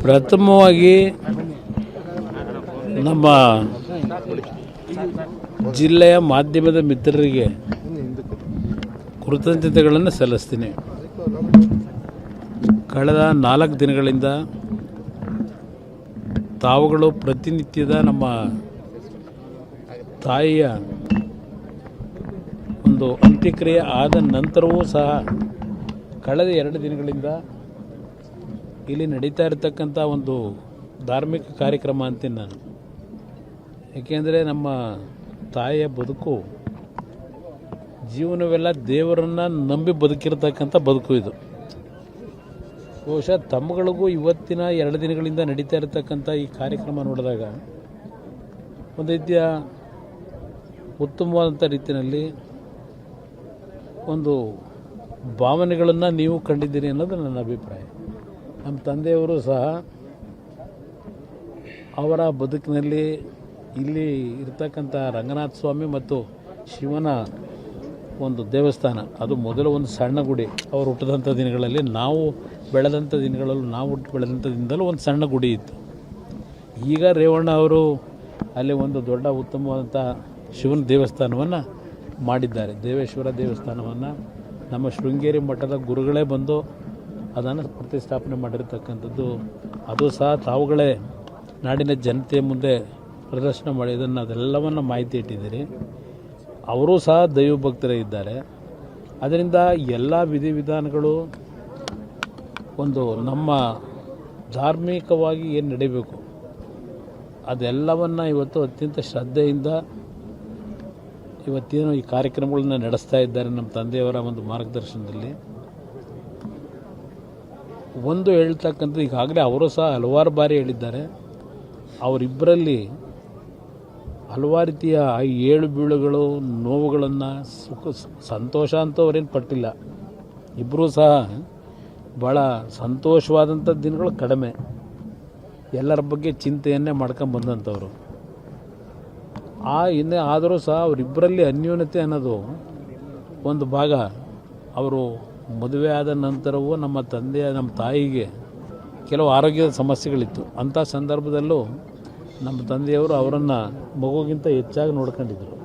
ಪ್ರಥಮವಾಗಿ ನಮ್ಮ ಜಿಲ್ಲೆಯ ಮಾಧ್ಯಮದ ಮಿತ್ರರಿಗೆ ಕೃತಜ್ಞತೆಗಳನ್ನು ಸಲ್ಲಿಸ್ತೀನಿ. ಕಳೆದ 4 ದಿನಗಳಿಂದ ತಾವುಗಳು ಪ್ರತಿನಿತ್ಯದ ನಮ್ಮ ತಾಯಿಯ ಒಂದು ಅಂತ್ಯಕ್ರಿಯೆ ಆದ ನಂತರವೂ ಸಹ ಕಳೆದ 2 ದಿನಗಳಿಂದ ಇಲ್ಲಿ ನಡೀತಾ ಇರತಕ್ಕಂಥ ಒಂದು ಧಾರ್ಮಿಕ ಕಾರ್ಯಕ್ರಮ ಅಂತೀನಿ ನಾನು. ಏಕೆಂದರೆ ನಮ್ಮ ತಾಯಿಯ ಬದುಕು ಜೀವನವೆಲ್ಲ ದೇವರನ್ನು ನಂಬಿ ಬದುಕಿರತಕ್ಕಂಥ ಬದುಕು ಇದು. ಬಹುಶಃ ತಮ್ಮಗಳಿಗೂ ಇವತ್ತಿನ 2 ದಿನಗಳಿಂದ ನಡೀತಾ ಇರತಕ್ಕಂಥ ಈ ಕಾರ್ಯಕ್ರಮ ನೋಡಿದಾಗ ಒಂದು ರೀತಿಯ ಉತ್ತಮವಾದಂಥ ರೀತಿಯಲ್ಲಿ ಒಂದು ಭಾವನೆಗಳನ್ನು ನೀವು ಕಂಡಿದ್ದೀರಿ ಅನ್ನೋದು ನನ್ನ ಅಭಿಪ್ರಾಯ. ನಮ್ಮ ತಂದೆಯವರು ಸಹ ಅವರ ಬದುಕಿನಲ್ಲಿ ಇಲ್ಲಿ ಇರ್ತಕ್ಕಂಥ ರಂಗನಾಥ ಸ್ವಾಮಿ ಮತ್ತು ಶಿವನ ಒಂದು ದೇವಸ್ಥಾನ, ಅದು ಮೊದಲು ಒಂದು ಸಣ್ಣ ಗುಡಿ. ಅವರು ಹುಟ್ಟಿದಂಥ ದಿನಗಳಲ್ಲಿ ನಾವು ಬೆಳೆದಂಥ ದಿನದಲ್ಲೂ ಒಂದು ಸಣ್ಣ ಗುಡಿ ಇತ್ತು. ಈಗ ರೇವಣ್ಣ ಅವರು ಅಲ್ಲಿ ಒಂದು ದೊಡ್ಡ ಉತ್ತಮವಾದಂಥ ಶಿವನ ದೇವಸ್ಥಾನವನ್ನು ಮಾಡಿದ್ದಾರೆ. ದೇವೇಶ್ವರ ದೇವಸ್ಥಾನವನ್ನು ನಮ್ಮ ಶೃಂಗೇರಿ ಮಠದ ಗುರುಗಳೇ ಬಂದು ಅದನ್ನು ಪ್ರತಿಷ್ಠಾಪನೆ ಮಾಡಿರ್ತಕ್ಕಂಥದ್ದು. ಅದು ಸಹ ತಾವುಗಳೇ ನಾಡಿನ ಜನತೆಯ ಮುಂದೆ ಪ್ರದರ್ಶನ ಮಾಡಿ ಅದೆಲ್ಲವನ್ನು ಮಾಹಿತಿ ಇಟ್ಟಿದ್ದೀರಿ. ಅವರೂ ಸಹ ದೈವಭಕ್ತರೇ ಇದ್ದಾರೆ. ಅದರಿಂದ ಎಲ್ಲ ವಿಧಿವಿಧಾನಗಳು ಒಂದು ನಮ್ಮ ಧಾರ್ಮಿಕವಾಗಿ ಏನು ನಡೀಬೇಕು ಅದೆಲ್ಲವನ್ನು ಇವತ್ತು ಅತ್ಯಂತ ಶ್ರದ್ಧೆಯಿಂದ ಇವತ್ತೇನು ಈ ಕಾರ್ಯಕ್ರಮಗಳನ್ನ ನಡೆಸ್ತಾ ಇದ್ದಾರೆ ನಮ್ಮ ತಂದೆಯವರ ಒಂದು ಮಾರ್ಗದರ್ಶನದಲ್ಲಿ. ಒಂದು ಹೇಳ್ತಕ್ಕಂಥದ್ದು, ಈಗಾಗಲೇ ಅವರು ಸಹ ಹಲವಾರು ಬಾರಿ ಹೇಳಿದ್ದಾರೆ, ಅವರಿಬ್ಬರಲ್ಲಿ ಹಲವಾರು ರೀತಿಯ ಏಳು ಬೀಳುಗಳು ನೋವುಗಳನ್ನು ಸಂತೋಷ ಅಂತ ಅವರೇನು ಪಟ್ಟಿಲ್ಲ. ಇಬ್ಬರೂ ಸಹ ಭಾಳ ಸಂತೋಷವಾದಂಥ ದಿನಗಳು ಕಡಿಮೆ, ಎಲ್ಲರ ಬಗ್ಗೆ ಚಿಂತೆಯನ್ನೇ ಮಾಡ್ಕೊಂಬಂದಂಥವ್ರು. ಹಿಂದೆ ಆದರೂ ಸಹ ಅವರಿಬ್ಬರಲ್ಲಿ ಅನ್ಯೋನ್ಯತೆ ಅನ್ನೋದು ಒಂದು ಭಾಗ. ಅವರು ಮದುವೆ ಆದ ನಂತರವೂ ನಮ್ಮ ತಾಯಿಗೆ ಕೆಲವು ಆರೋಗ್ಯದ ಸಮಸ್ಯೆಗಳಿತ್ತು. ಅಂಥ ಸಂದರ್ಭದಲ್ಲೂ ನಮ್ಮ ತಂದೆಯವರು ಅವರನ್ನು ಮಗುಗಿಂತ ಹೆಚ್ಚಾಗಿ ನೋಡ್ಕೊಂಡಿದ್ದರು.